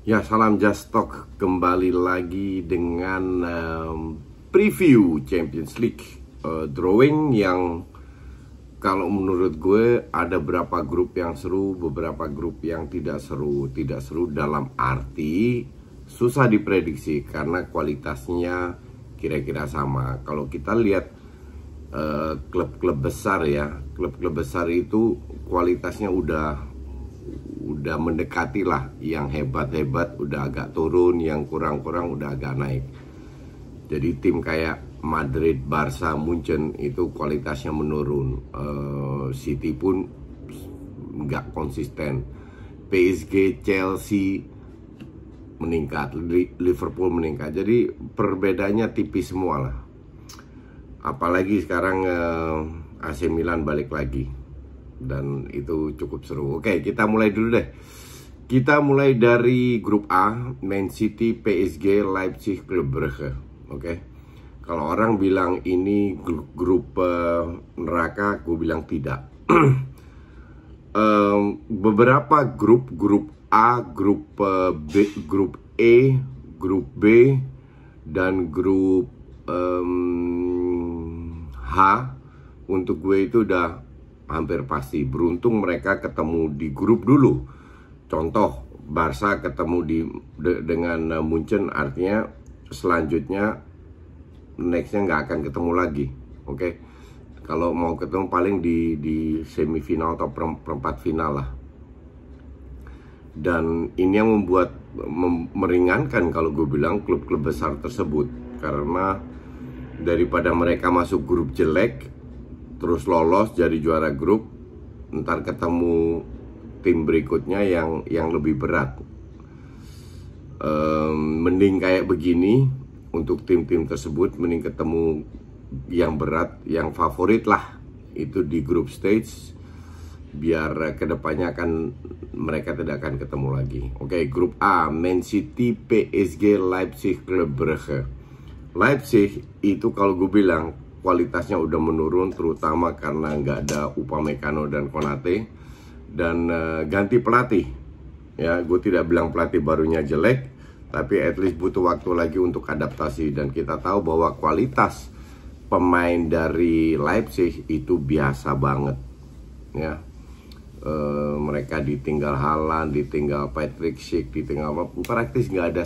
Ya, salam Just Talk kembali lagi dengan preview Champions League drawing yang kalau menurut gue ada beberapa grup yang seru, beberapa grup yang tidak seru. Tidak seru dalam arti susah diprediksi karena kualitasnya kira-kira sama. Kalau kita lihat klub-klub besar ya, klub-klub besar itu kualitasnya udah mendekati lah. Yang hebat-hebat udah agak turun, yang kurang-kurang udah agak naik. Jadi tim kayak Madrid, Barca, Munchen itu kualitasnya menurun. City pun nggak konsisten. PSG, Chelsea meningkat, Liverpool meningkat. Jadi perbedaannya tipis semua lah. Apalagi sekarang AC Milan balik lagi. Dan itu cukup seru. Oke, kita mulai dulu deh. Kita mulai dari grup A, Man City, PSG, Leipzig, Club Brugge. Oke. Kalau orang bilang ini grup neraka, gue bilang tidak. Beberapa grup A, grup B, grup E, grup B, dan grup H untuk gue itu udah hampir pasti. Beruntung mereka ketemu di grup dulu. Contoh, Barca ketemu dengan Munchen, artinya selanjutnya nextnya nggak akan ketemu lagi. Oke. Kalau mau ketemu paling di semifinal atau perempat final lah. Dan ini yang membuat meringankan kalau gue bilang klub-klub besar tersebut, karena daripada mereka masuk grup jelek terus lolos jadi juara grup, ntar ketemu tim berikutnya yang lebih berat. Mending kayak begini untuk tim-tim tersebut, mending ketemu yang berat, yang favorit lah itu di group stage, biar kedepannya mereka tidak akan ketemu lagi. Oke, grup A, Man City, PSG, Leipzig, Club Brugge. Leipzig itu kalau gue bilang kualitasnya udah menurun, terutama karena nggak ada Upamecano dan Konate, dan ganti pelatih. Ya, gue tidak bilang pelatih barunya jelek, tapi at least butuh waktu lagi untuk adaptasi. Dan kita tahu bahwa kualitas pemain dari Leipzig itu biasa banget. Ya, mereka ditinggal Haaland, ditinggal Patrick Schick, ditinggal praktis nggak ada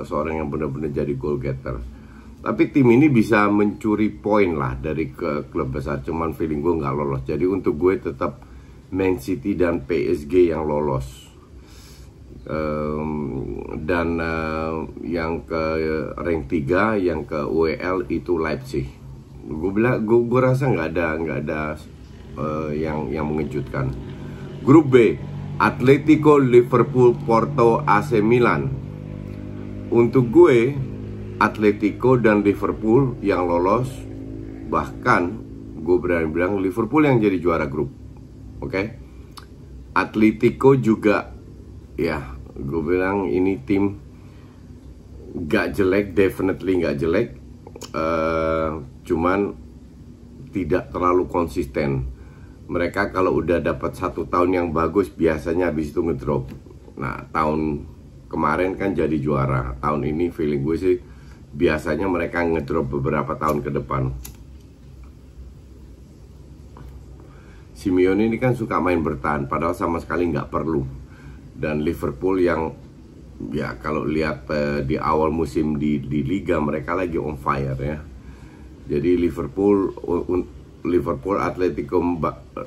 seorang yang benar-benar jadi goal getter. Tapi tim ini bisa mencuri poin lah dari klub besar. Cuman feeling gue nggak lolos. Jadi untuk gue tetap Man City dan PSG yang lolos. Dan yang ke rank 3, yang ke UEL itu Leipzig. Gue rasa nggak ada yang mengejutkan. Grup B, Atletico, Liverpool, Porto, AC Milan. Untuk gue Atletico dan Liverpool yang lolos. Bahkan gue berani bilang Liverpool yang jadi juara grup. Oke. Atletico juga, ya gue bilang ini tim gak jelek, definitely gak jelek, cuman tidak terlalu konsisten. Mereka kalau udah dapat 1 tahun yang bagus biasanya habis itu ngedrop. Nah, tahun kemarin kan jadi juara. Tahun ini feeling gue sih biasanya mereka ngedrop beberapa tahun ke depan. Simeone ini kan suka main bertahan, padahal sama sekali nggak perlu. Dan Liverpool yang, ya kalau lihat di awal musim di Liga, mereka lagi on fire ya. Jadi Liverpool,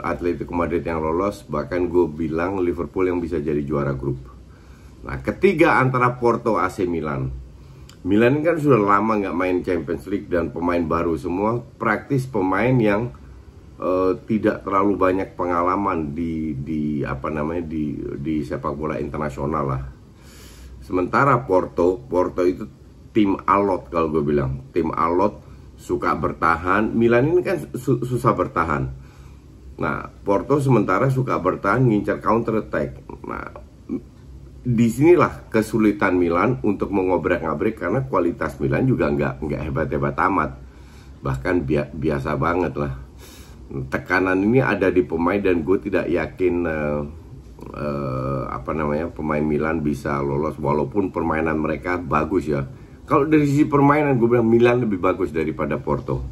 Atletico Madrid yang lolos. Bahkan gue bilang Liverpool yang bisa jadi juara grup. Nah, ketiga antara Porto, AC Milan. Milan kan sudah lama nggak main Champions League dan pemain baru semua, praktis pemain yang tidak terlalu banyak pengalaman di sepak bola internasional lah. Sementara Porto itu tim alot kalau gue bilang, tim alot, suka bertahan. Milan ini kan susah bertahan. Nah, Porto sementara suka bertahan, ngincar counter attack. Nah, disinilah kesulitan Milan untuk mengobrak-ngabrik, karena kualitas Milan juga nggak hebat-hebat amat, bahkan biasa banget lah. Tekanan ini ada di pemain dan gue tidak yakin pemain Milan bisa lolos walaupun permainan mereka bagus ya. Kalau dari sisi permainan gue bilang Milan lebih bagus daripada Porto.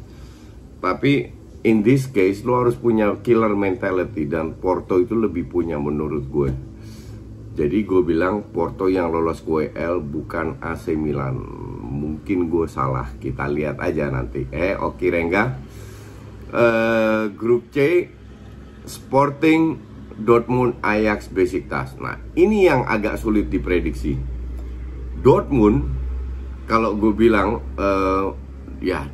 Tapi in this case lo harus punya killer mentality dan Porto itu lebih punya menurut gue. Jadi gue bilang Porto yang lolos ke WL bukan AC Milan. Mungkin gue salah, kita lihat aja nanti. Oke Rengga. Grup C, Sporting, Dortmund, Ajax, Besiktas. Nah ini yang agak sulit diprediksi. Dortmund, kalau gue bilang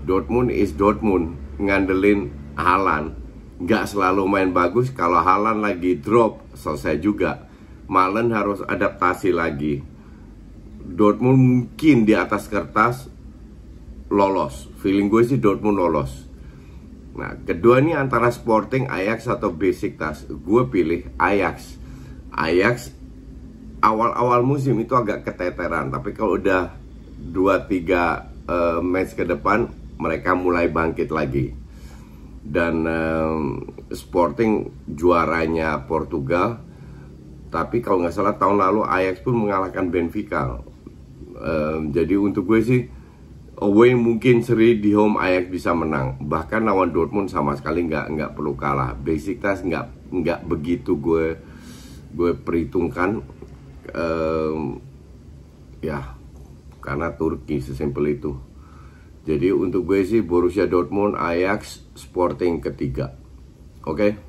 Dortmund is Dortmund, ngandelin Haaland. Gak selalu main bagus. Kalau Haaland lagi drop, selesai juga. Malen harus adaptasi lagi. Dortmund mungkin di atas kertas lolos. Feeling gue sih Dortmund lolos. Nah, kedua ini antara Sporting, Ajax atau Besiktas. Gue pilih Ajax. Ajax awal-awal musim itu agak keteteran, tapi kalau udah 2-3 match ke depan mereka mulai bangkit lagi. Dan Sporting juaranya Portugal, tapi kalau nggak salah tahun lalu Ajax pun mengalahkan Benfica. Jadi untuk gue sih away mungkin seri, di home Ajax bisa menang. Bahkan lawan Dortmund sama sekali nggak perlu kalah. Besiktas nggak begitu gue perhitungkan, karena Turki sesimpel itu. Jadi untuk gue sih Borussia Dortmund, Ajax, Sporting ketiga. Oke.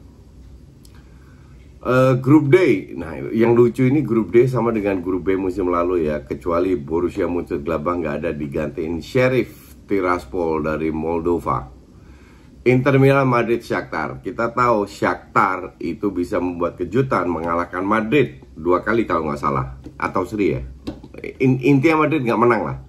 Grup D. Nah yang lucu ini grup D sama dengan grup B musim lalu ya, kecuali Borussia Mönchengladbach nggak ada, digantiin Sheriff Tiraspol dari Moldova. Inter Milan, Madrid, Shakhtar. Kita tahu Shakhtar itu bisa membuat kejutan, mengalahkan Madrid 2 kali kalau nggak salah, atau seri ya. Intinya Madrid nggak menang lah.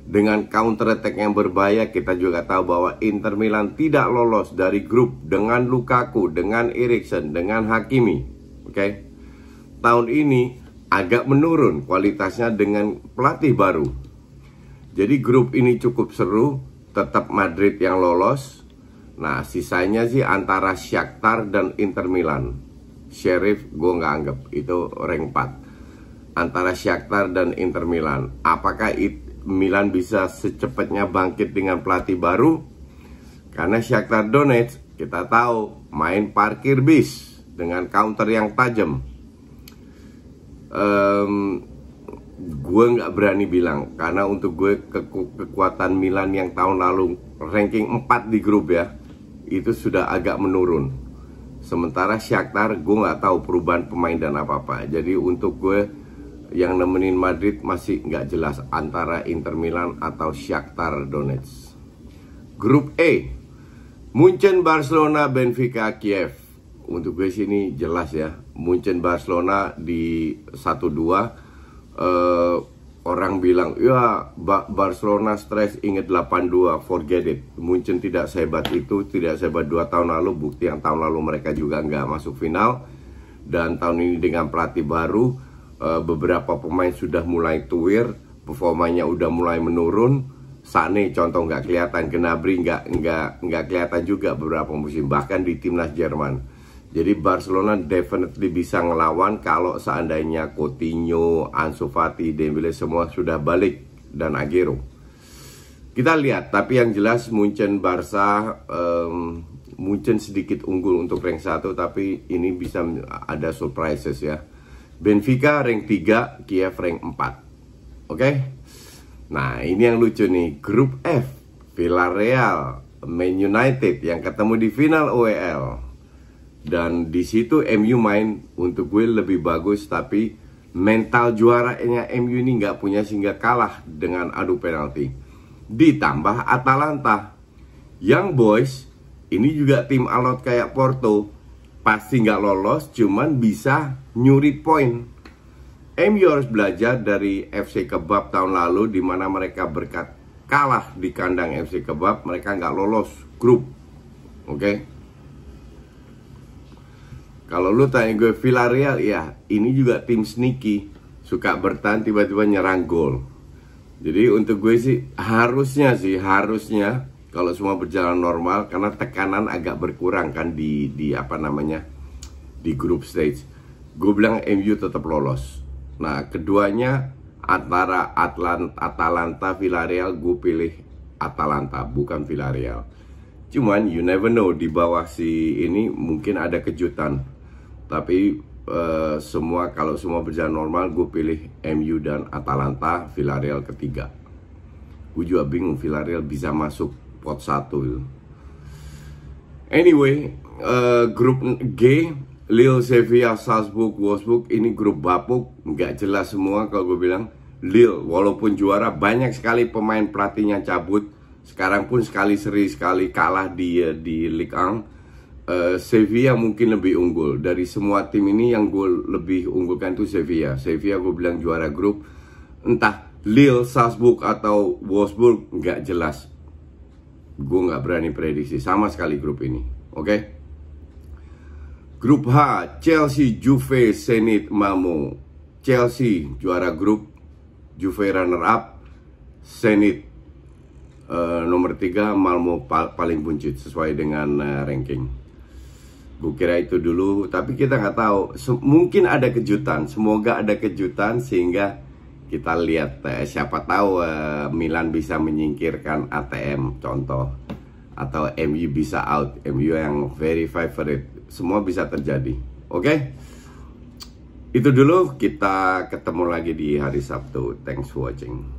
Dengan counter attack yang berbahaya, kita juga tahu bahwa Inter Milan tidak lolos dari grup dengan Lukaku, dengan Eriksen, dengan Hakimi. Oke. Tahun ini agak menurun kualitasnya dengan pelatih baru. Jadi grup ini cukup seru, tetap Madrid yang lolos. Nah, sisanya sih antara Shakhtar dan Inter Milan. Sheriff gue nggak anggap, itu rank 4. Antara Shakhtar dan Inter Milan. Apakah Milan bisa secepatnya bangkit dengan pelatih baru? Karena Shakhtar Donetsk kita tahu main parkir bis dengan counter yang tajam. Gue nggak berani bilang, karena untuk gue kekuatan Milan yang tahun lalu ranking 4 di grup ya, itu sudah agak menurun. Sementara Shakhtar gue nggak tahu perubahan pemain dan apa-apa. Jadi untuk gue yang nemenin Madrid masih nggak jelas antara Inter Milan atau Shakhtar Donetsk. Grup E, Munchen, Barcelona, Benfica, Kiev. Untuk gue sini jelas ya, Munchen Barcelona di 1-2. Orang bilang ya Barcelona stres, inget 8-2, forget it. Munchen tidak sehebat itu, tidak sehebat 2 tahun lalu. Bukti yang tahun lalu mereka juga nggak masuk final. Dan tahun ini dengan pelatih baru, beberapa pemain sudah mulai tuir, performanya udah mulai menurun. Sane contoh nggak kelihatan, Gnabry nggak kelihatan juga beberapa musim, bahkan di timnas Jerman. Jadi Barcelona definitely bisa ngelawan kalau seandainya Coutinho, Ansu Fati, Dembele semua sudah balik, dan Agüero. Kita lihat, tapi yang jelas Munchen Barca, Munchen sedikit unggul untuk rank 1, tapi ini bisa ada surprises ya. Benfica rank 3, Kiev rank 4. Oke? Nah, ini yang lucu nih. Grup F, Villarreal, Man United yang ketemu di final UEL. Dan di situ MU main untuk gue lebih bagus, tapi mental juaranya MU ini nggak punya sehingga kalah dengan adu penalti. Ditambah Atalanta. Young Boys, ini juga tim alot kayak Porto. Pasti nggak lolos, cuman bisa nyuri poin. MU harus belajar dari FC Kebab tahun lalu, di mana mereka berkat kalah di kandang FC Kebab, mereka nggak lolos grup. Oke? Kalau lu tanya gue Villarreal, ya ini juga tim sneaky, suka bertahan tiba-tiba nyerang gol. Jadi untuk gue sih harusnya kalau semua berjalan normal, karena tekanan agak berkurang kan di grup stage. gue bilang MU tetap lolos. Nah, keduanya antara Atalanta, Villarreal, gue pilih Atalanta, bukan Villarreal. Cuman you never know, di bawah si ini mungkin ada kejutan. Tapi kalau semua berjalan normal, gue pilih MU dan Atalanta, Villarreal ketiga. Gue juga bingung Villarreal bisa masuk pot 1 itu. Anyway, grup G, Lille, Sevilla, Salzburg, Wolfsburg, ini grup bapuk, nggak jelas semua kalau gue bilang. Lille walaupun juara, banyak sekali pemain pelatihnya cabut. Sekarang pun sekali seri sekali kalah di Ligue 1. Sevilla mungkin lebih unggul. Dari semua tim ini yang gue lebih unggulkan itu Sevilla. Sevilla gue bilang juara grup. Entah Lille, Salzburg atau Wolfsburg, nggak jelas. Gue nggak berani prediksi sama sekali grup ini. Oke? Grup H, Chelsea, Juve, Zenit, Malmo. Chelsea juara grup, Juve runner up, Zenit nomor 3, Malmo paling buncit sesuai dengan ranking. Gue kira itu dulu, tapi kita nggak tahu. Mungkin ada kejutan, semoga ada kejutan sehingga kita lihat. Siapa tahu Milan bisa menyingkirkan ATM contoh, atau MU bisa out, MU yang very favorite. Semua bisa terjadi. Oke? Itu dulu, kita ketemu lagi di hari Sabtu. Thanks for watching.